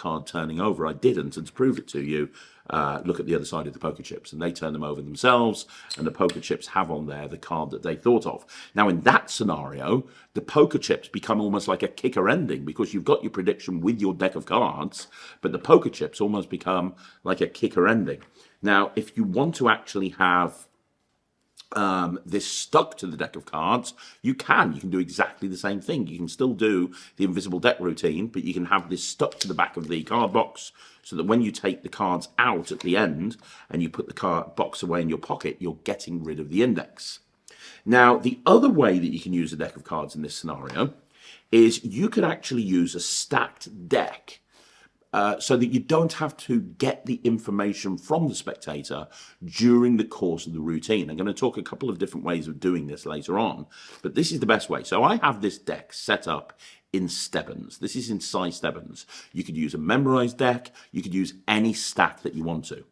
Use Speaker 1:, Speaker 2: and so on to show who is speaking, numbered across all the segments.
Speaker 1: card turning over. I didn't, and to prove it to you, look at the other side of the poker chips, and they turn them over themselves, and the poker chips have on there the card that they thought of. Now, in that scenario, the poker chips become almost like a kicker ending, because you've got your prediction with your deck of cards, but the poker chips almost become like a kicker ending. Now, if you want to actually have this stuck to the deck of cards, you can do exactly the same thing. You can still do the invisible deck routine, but you can have this stuck to the back of the card box, so that when you take the cards out at the end and you put the card box away in your pocket, you're getting rid of the index. Now, the other way that you can use a deck of cards in this scenario is you could actually use a stacked deck, so that you don't have to get the information from the spectator during the course of the routine. I'm going to talk a couple of different ways of doing this later on, but this is the best way. So I have this deck set up in Stebbins. This is in size Stebbins. You could use a memorized deck. You could use any stack that you want to.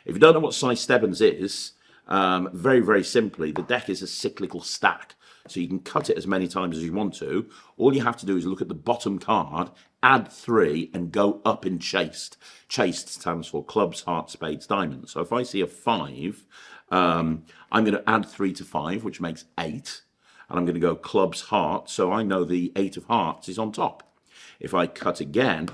Speaker 1: If you don't know what size Stebbins is, very, very simply, the deck is a cyclical stack. So you can cut it as many times as you want to. All you have to do is look at the bottom card, add 3, and go up in chased. Chased stands for clubs, hearts, spades, diamonds. So if I see a 5, I'm going to add 3 to 5, which makes 8. And I'm going to go clubs, hearts, so I know the 8 of hearts is on top. If I cut again,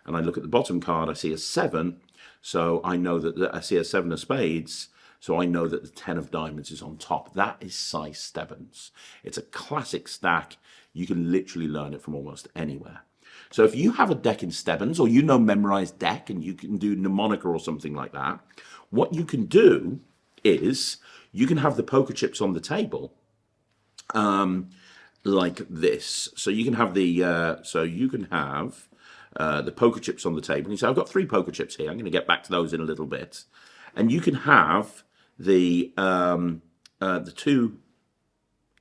Speaker 1: and I look at the bottom card, I see a 7, so I know that I see a 7 of spades, so I know that the 10 of diamonds is on top. That is size Stebbins. It's a classic stack. You can literally learn it from almost anywhere. So if you have a deck in Stebbins, or you know memorized deck, and you can do mnemonica or something like that, what you can do is you can have the poker chips on the table like this. So you can have the the poker chips on the table. And you say, I've got 3 poker chips here. I'm going to get back to those in a little bit. And you can have the 2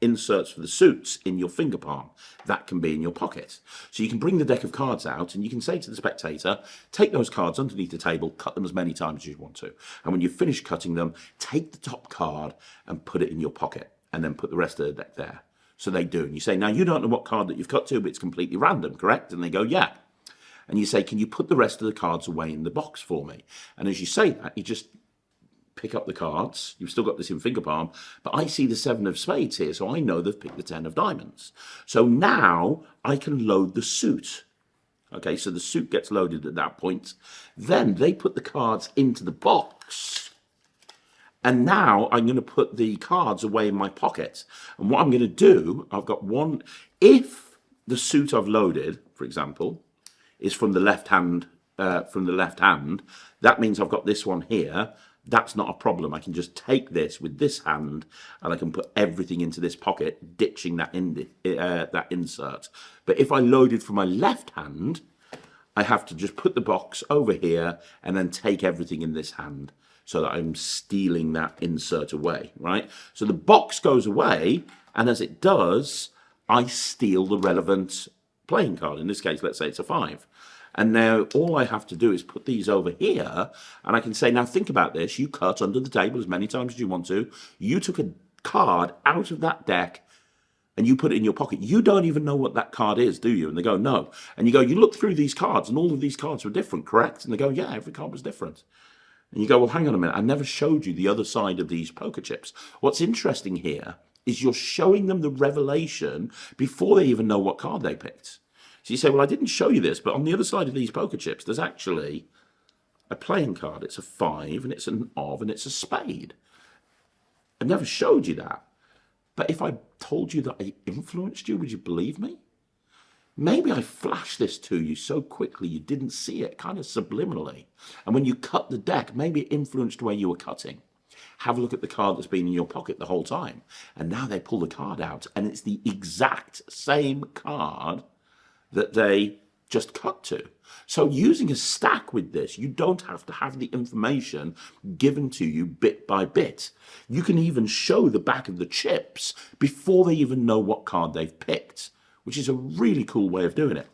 Speaker 1: inserts for the suits in your finger palm. That can be in your pocket. So you can bring the deck of cards out, and you can say to the spectator, take those cards underneath the table, cut them as many times as you want to. And when you finish cutting them, take the top card and put it in your pocket, and then put the rest of the deck there. So they do. And you say, now you don't know what card that you've cut to, but it's completely random, correct? And they go, yeah. And you say, can you put the rest of the cards away in the box for me? And as you say that, you just pick up the cards. You've still got this in finger palm, but I see the 7 of spades here, so I know they've picked the 10 of diamonds. So now I can load the suit. Okay, so the suit gets loaded at that point. Then they put the cards into the box, and now I'm going to put the cards away in my pocket. And what I'm going to do, I've got one, if the suit I've loaded, for example, is from the left hand, that means I've got this one here. That's not a problem. I can just take this with this hand, and I can put everything into this pocket, ditching that insert. But if I loaded from my left hand, I have to just put the box over here and then take everything in this hand, so that I'm stealing that insert away, right? So the box goes away, and as it does, I steal the relevant playing card. In this case, let's say it's a 5. And now all I have to do is put these over here, and I can say, now think about this. You cut under the table as many times as you want to. You took a card out of that deck, and you put it in your pocket. You don't even know what that card is, do you? And they go, no. And you go, you look through these cards, and all of these cards were different, correct? And they go, yeah, every card was different. And you go, well, hang on a minute. I never showed you the other side of these poker chips. What's interesting here is you're showing them the revelation before they even know what card they picked. So you say, well, I didn't show you this, but on the other side of these poker chips, there's actually a playing card. It's a 5, and it's an of, and it's a spade. I never showed you that. But if I told you that I influenced you, would you believe me? Maybe I flashed this to you so quickly you didn't see it, kind of subliminally. And when you cut the deck, maybe it influenced the way you were cutting. Have a look at the card that's been in your pocket the whole time. And now they pull the card out, and it's the exact same card that they just cut to. So using a stack with this, you don't have to have the information given to you bit by bit. You can even show the back of the chips before they even know what card they've picked, which is a really cool way of doing it.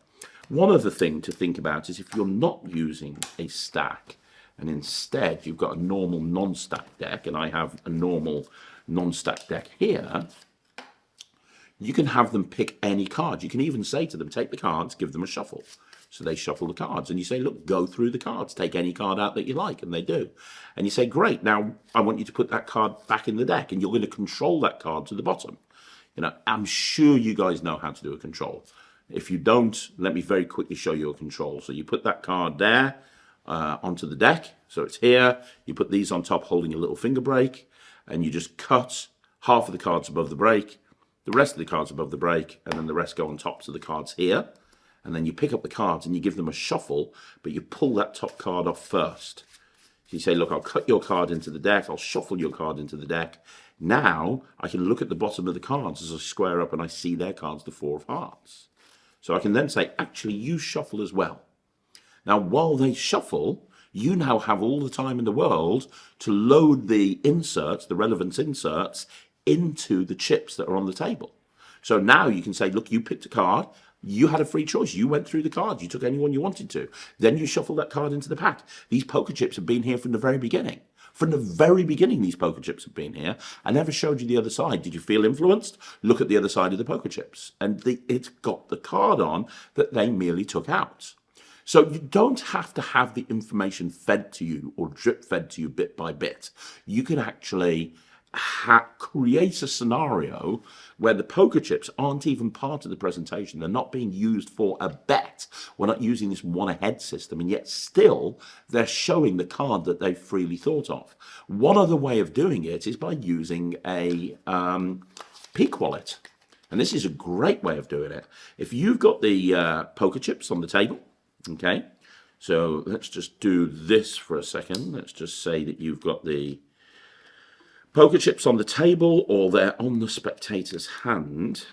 Speaker 1: One other thing to think about is if you're not using a stack, and instead you've got a normal non-stack deck, and I have a normal non-stack deck here, you can have them pick any card. You can even say to them, take the cards, give them a shuffle. So they shuffle the cards, and you say, look, go through the cards, take any card out that you like, and they do. And you say, great, now I want you to put that card back in the deck, and you're going to control that card to the bottom. You know, I'm sure you guys know how to do a control. If you don't, let me very quickly show you a control. So you put that card there onto the deck, so it's here. You put these on top holding a little finger break, and you just cut half of the cards above the break, the rest of the cards above the break, and then the rest go on top to the cards here. And then you pick up the cards and you give them a shuffle, but you pull that top card off first. So you say, look, I'll cut your card into the deck, I'll shuffle your card into the deck. Now I can look at the bottom of the cards as I square up and I see their cards, the 4 of hearts. So I can then say, actually, you shuffle as well. Now, while they shuffle, you now have all the time in the world to load the inserts, the relevance inserts, into the chips that are on the table. So now you can say, look, you picked a card. You had a free choice. You went through the cards. You took any one you wanted to. Then you shuffle that card into the pack. These poker chips have been here from the very beginning. From the very beginning, these poker chips have been here. I never showed you the other side. Did you feel influenced? Look at the other side of the poker chips. And it's got the card on that they merely took out. So you don't have to have the information fed to you or drip fed to you bit by bit. You can actually create a scenario where the poker chips aren't even part of the presentation. They're not being used for a bet. We're not using this one ahead system, and yet still they're showing the card that they've freely thought of. One other way of doing it is by using a peak wallet. And this is a great way of doing it. If you've got the poker chips on the table, okay, so let's just do this for a second. Let's just say that you've got the poker chips on the table, or they're on the spectator's hand.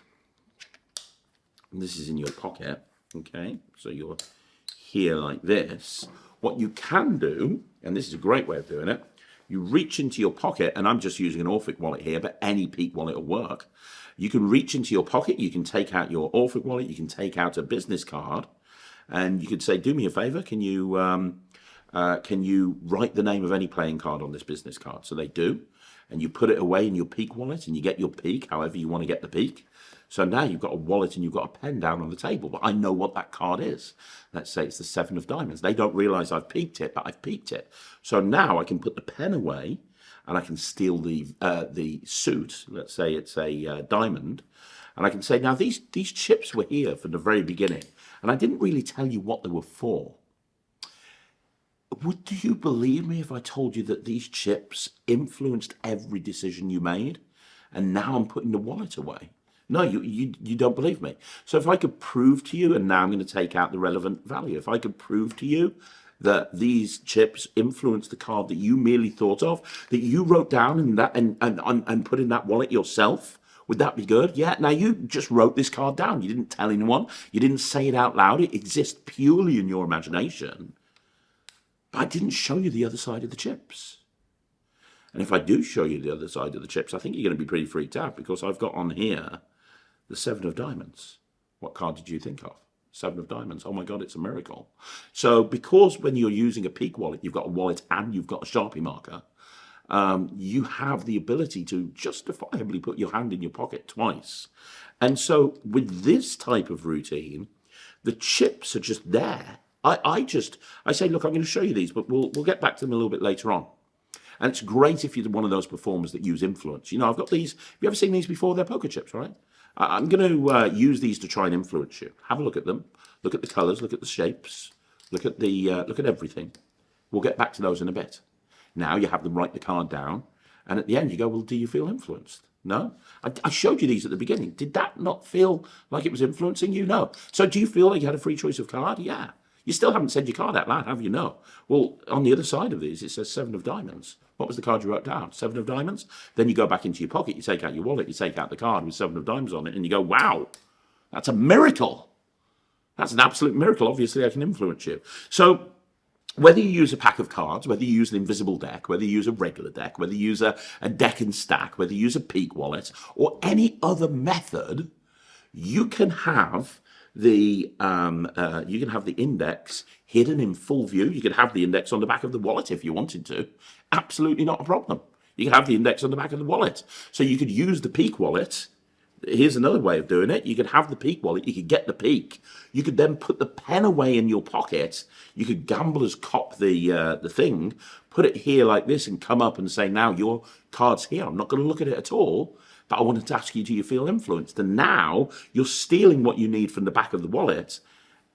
Speaker 1: And this is in your pocket, okay? So you're here like this. What you can do, and this is a great way of doing it, you reach into your pocket, and I'm just using an Orphic wallet here, but any peak wallet will work. You can reach into your pocket, you can take out your Orphic wallet, you can take out a business card, and you could say, do me a favor, can you write the name of any playing card on this business card? So they do. And you put it away in your peak wallet, and you get your peak, however you want to get the peak. So now you've got a wallet and you've got a pen down on the table, but I know what that card is. Let's say it's the 7 of diamonds. They don't realize I've peaked it, but I've peaked it. So now I can put the pen away, and I can steal the suit. Let's say it's a diamond. And I can say, now these chips were here from the very beginning, and I didn't really tell you what they were for. Do you believe me if I told you that these chips influenced every decision you made? And now I'm putting the wallet away. No, you don't believe me. So if I could prove to you, and now I'm going to take out the relevant value, if I could prove to you that these chips influenced the card that you merely thought of, that you wrote down and put in that wallet yourself, would that be good? Yeah. Now you just wrote this card down. You didn't tell anyone. You didn't say it out loud. It exists purely in your imagination. But I didn't show you the other side of the chips. And if I do show you the other side of the chips, I think you're going to be pretty freaked out, because I've got on here the 7 of diamonds. What card did you think of? 7 of diamonds. Oh my God, it's a miracle. So because when you're using a peak wallet, you've got a wallet and you've got a Sharpie marker, you have the ability to justifiably put your hand in your pocket twice. And so with this type of routine, the chips are just there. I say, look, I'm going to show you these, but we'll get back to them a little bit later on. And it's great if you're one of those performers that use influence. You know, I've got these. Have you ever seen these before? They're poker chips, right? I'm going to use these to try and influence you. Have a look at them. Look at the colors. Look at the shapes. Look at everything. We'll get back to those in a bit. Now you have them write the card down, and at the end you go, well, do you feel influenced? No? I showed you these at the beginning. Did that not feel like it was influencing you? No. So do you feel like you had a free choice of card? Yeah. You still haven't said your card out loud, have you? No. Well, on the other side of these, it says 7 of diamonds. What was the card you wrote down? 7 of diamonds? Then you go back into your pocket, you take out your wallet, you take out the card with 7 of diamonds on it, and you go, wow, that's a miracle. That's an absolute miracle. Obviously, I can influence you. So whether you use a pack of cards, whether you use an invisible deck, whether you use a regular deck, whether you use a deck and stack, whether you use a peak wallet, or any other method, you can have the index hidden in full view. You could have the index on the back of the wallet if you wanted to. Absolutely not a problem. You could have the index on the back of the wallet. So you could use the peak wallet here's another way of doing it. You could have the peak wallet. You could get the peak. You could then put the pen away in your pocket. You could gamblers cop the thing, put it here like this, and come up and say, now your card's here. I'm not going to look at it at all, but I wanted to ask you, do you feel influenced? And now you're stealing what you need from the back of the wallet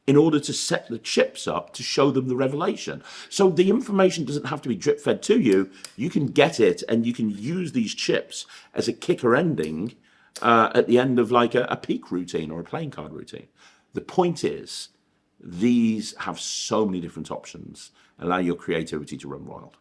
Speaker 1: in order to set the chips up to show them the revelation. So the information doesn't have to be drip fed to you. You can get it, and you can use these chips as a kicker ending at the end of like a peak routine or a playing card routine. The point is, these have so many different options. Allow your creativity to run wild.